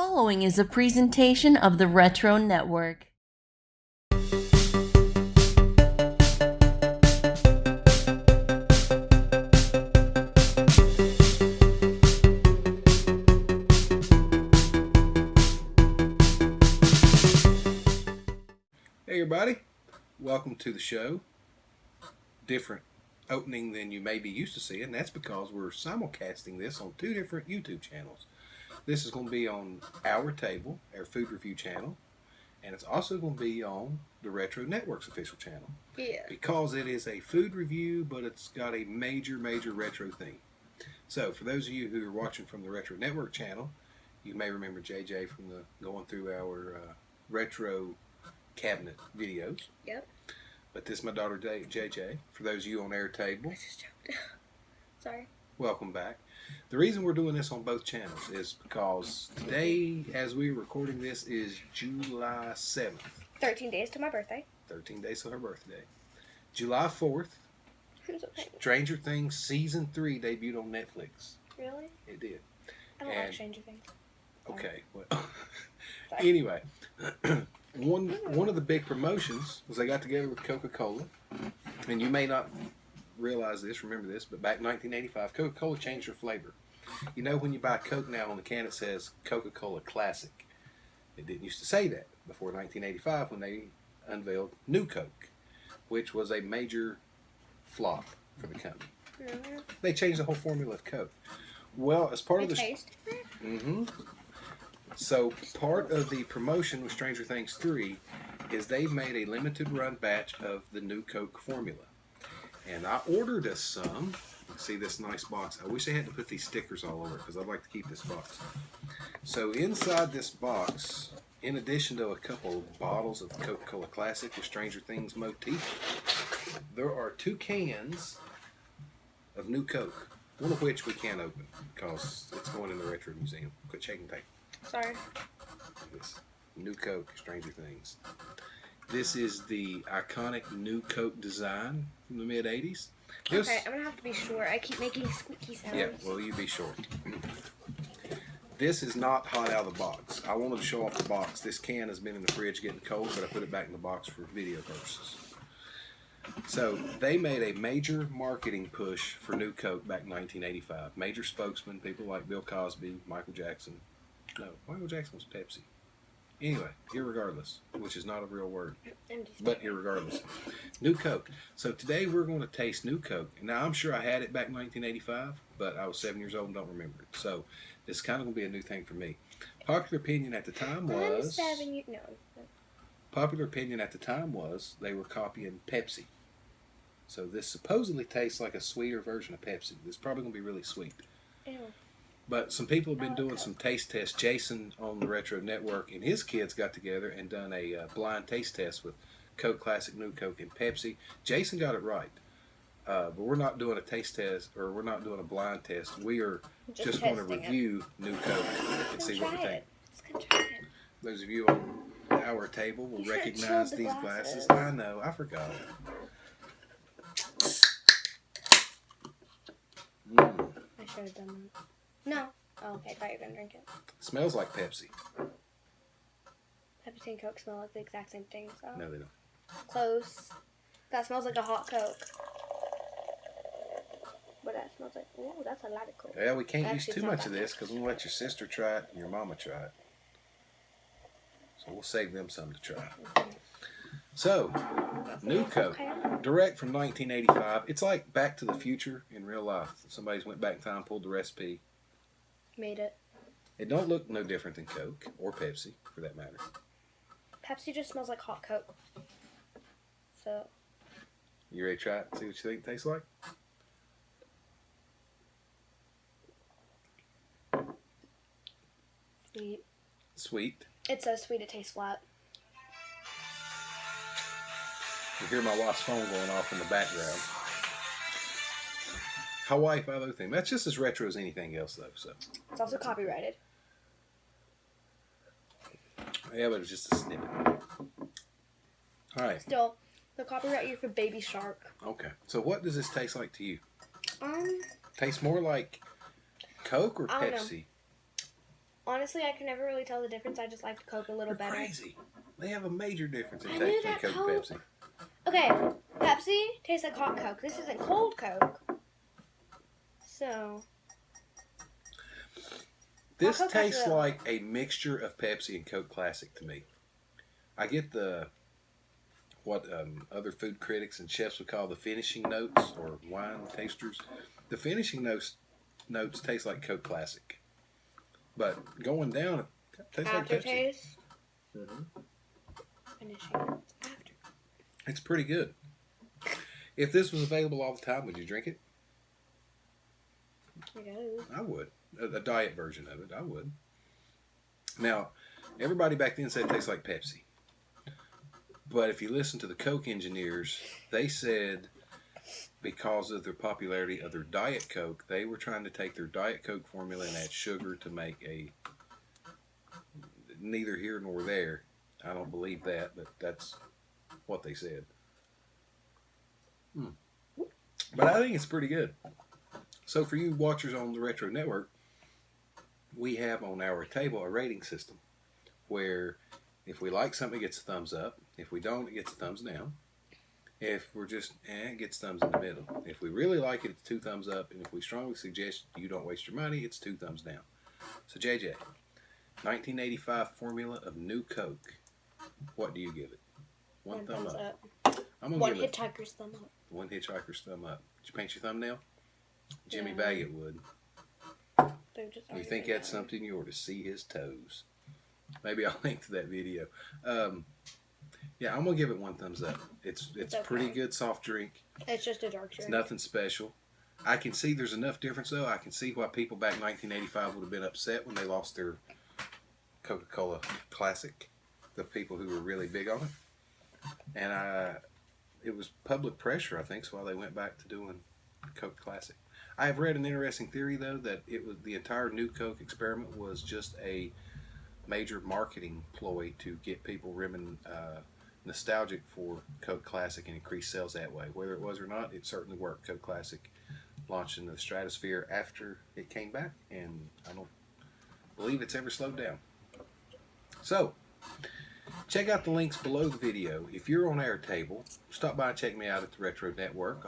following is a presentation of the Retro Network. Hey everybody, welcome to the show. Different opening than you may be used to seeing. That's because we're simulcasting this on two different YouTube channels. This is going to be on Our Table, our food review channel, and it's also going to be on the Retro Network's official channel. Yeah. Because it is a food review, but it's got a major retro theme. So for those of you who are watching from the Retro Network channel, you may remember JJ from the going through our retro cabinet videos. Yep. But this is my daughter JJ. For those of you on Our Table, I just jumped. Sorry. welcome back. The reason we're doing this on both channels is because today, as we're recording this, is July 7th. 13 days to my birthday. 13 days till her birthday. July 4th, Okay. Stranger Things Season 3 debuted on Netflix. Really? It did. I don't like Stranger Things. Okay. Well, Sorry. anyway, one of the big promotions was they got together with Coca-Cola. And you may not realize this, remember this, but back in 1985, Coca-Cola changed their flavor. You know, when you buy Coke now on the can, it says Coca-Cola Classic. It didn't used to say that before 1985 when they unveiled New Coke, which was a major flop for the company. Really? They changed the whole formula of Coke. Well, as part of The the taste? So part of the promotion with Stranger Things 3 is they made a limited run batch of the New Coke formula. And I ordered us some. See this nice box. I wish they hadn't put these stickers all over it because I'd like to keep this box. So inside this box, in addition to a couple of bottles of Coca-Cola Classic with Stranger Things motif, there are 2 cans of New Coke. One of which we can't open because it's going in the Retro Museum. Quit shaking tape. Sorry. This New Coke, Stranger Things. This is the iconic New Coke design from the mid-'80s. Okay, I'm going to have to be sure. I keep making squeaky sounds. Yeah, well, you be sure. This is not hot out of the box. I wanted to show off the box. This can has been in the fridge getting cold, but I put it back in the box for video purposes. So they made a major marketing push for New Coke back in 1985. Major spokesmen, people like Bill Cosby, Michael Jackson. No, Michael Jackson was Pepsi. Anyway, irregardless, which is not a real word, but irregardless. New Coke. So today we're going to taste New Coke. Now, I'm sure I had it back in 1985, but I was 7 years old and don't remember it. So this is kind of going to be a new thing for me. Popular opinion at the time was... Popular opinion at the time was they were copying Pepsi. So this supposedly tastes like a sweeter version of Pepsi. This is probably going to be really sweet. Ew. But some people have been doing some taste tests. Jason on the Retro Network and his kids got together and done a blind taste test with Coke Classic, New Coke, and Pepsi. Jason got it right. But we're not doing a taste test, or we're not doing a blind test. We are just going to review New Coke and see what we think. Let's go try it. Those of you on Our Table will You should've recognize chilled the these glasses. glasses. I know, I forgot. I should have done that. No. Oh, okay. I thought you were going to drink it. Smells like Pepsi. Pepsi and Coke smell like the exact same thing. So. No, they don't. Close. That smells like a hot Coke. But that smells like, ooh, that's a lot of Coke. Well, we can't That use actually too sounds much of like this because we'll let your sister try it and your mama try it. So we'll save them some to try. So, New Coke, direct from 1985. It's like Back to the Future in real life. Somebody's went back in time, pulled the recipe. Made it. It don't look no different than Coke or Pepsi, for that matter. Pepsi just smells like hot Coke. So, You ready to try it? See what you think it tastes like? sweet. Sweet. It's so sweet it tastes flat. You hear my wife's phone going off in the background. Hawaii 5 theme. That's just as retro as anything else, though. So It's also copyrighted. yeah, but it's just a snippet. All right. Still, they'll copyright you for Baby Shark. Okay. So what does this taste like to you? Um, Tastes more like Coke or I don't know. Pepsi? honestly, I can never really tell the difference. I just liked Coke a little They're better. crazy. They have a major difference in I taste knew between that Coke and Pepsi. Okay, Pepsi tastes like hot Coke. This isn't cold Coke. So. This Hot Coke has tastes a- like a mixture of Pepsi and Coke Classic to me. I get what other food critics and chefs would call the finishing notes or wine tasters. The finishing notes taste like Coke Classic, but going down, it tastes like Pepsi. Aftertaste. Mhm. Finishing notes after. It's pretty good. If this was available all the time, would you drink it? I guess. I would. A diet version of it, I would. Now, everybody back then said it tastes like Pepsi. But if you listen to the Coke engineers, they said because of their popularity of their Diet Coke, they were trying to take their Diet Coke formula and add sugar to make a neither here nor there. I don't believe that, but that's what they said. But I think it's pretty good. So for you watchers on the Retro Network, we have on our table a rating system where if we like something, it gets a thumbs up. If we don't, it gets a thumbs down. If we're just, it gets thumbs in the middle. If we really like it, it's 2 thumbs up. And if we strongly suggest you don't waste your money, it's 2 thumbs down. So JJ, 1985 formula of New Coke. What do you give it? One thumb thumbs up. up. I'm gonna One give it hitchhiker's thumb up. one hitchhiker's thumb up. Did you paint your thumbnail? Jimmy Yeah. Baggett would. They're just You already think done that's that. something you ought to see his toes? Maybe I'll link to that video. Yeah, I'm gonna give it 1 thumbs up. It's okay. pretty good soft drink. It's just a dark It's drink. nothing special. I can see there's enough difference though. I can see why people back in 1985 would have been upset when they lost their Coca-Cola Classic. The people who were really big on it, and it was public pressure, I think, so why they went back to doing Coke Classic. I have read an interesting theory though that it was the entire New Coke experiment was just a major marketing ploy to get people nostalgic for Coke Classic and increase sales that way. Whether it was or not, it certainly worked. Coke Classic launched into the stratosphere after it came back, and I don't believe it's ever slowed down. So, check out the links below the video. If you're on Airtable, stop by and check me out at the Retro Network.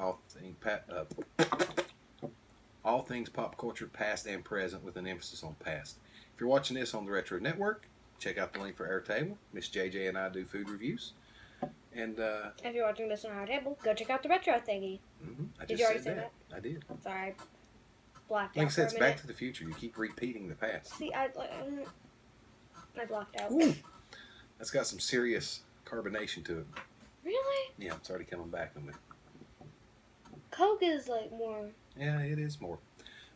All things pop culture, past and present, with an emphasis on past. If you're watching this on the Retro Network, check out the link for Airtable. Miss JJ and I do food reviews. And If you're watching this on our table, go check out the retro thingy. Did you already say that? I did. Sorry, I blacked Like I out said, for it's a Back minute. to the Future. You keep repeating the past. See, I blocked out. Ooh, that's got some serious carbonation to it. Really? Yeah, it's already coming back on me. Coke is like more. Yeah, it is more.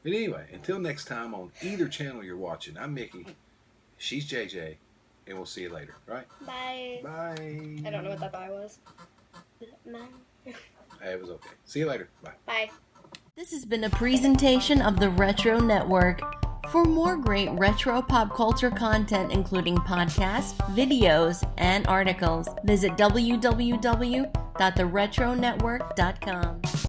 But anyway, until next time on either channel you're watching, I'm Mickey. She's JJ. And we'll see you later, right? Bye. Bye. I don't know what that bye was. Man. It was okay. See you later. Bye. Bye. This has been a presentation of the Retro Network. For more great retro pop culture content, including podcasts, videos, and articles, visit www.theretronetwork.com.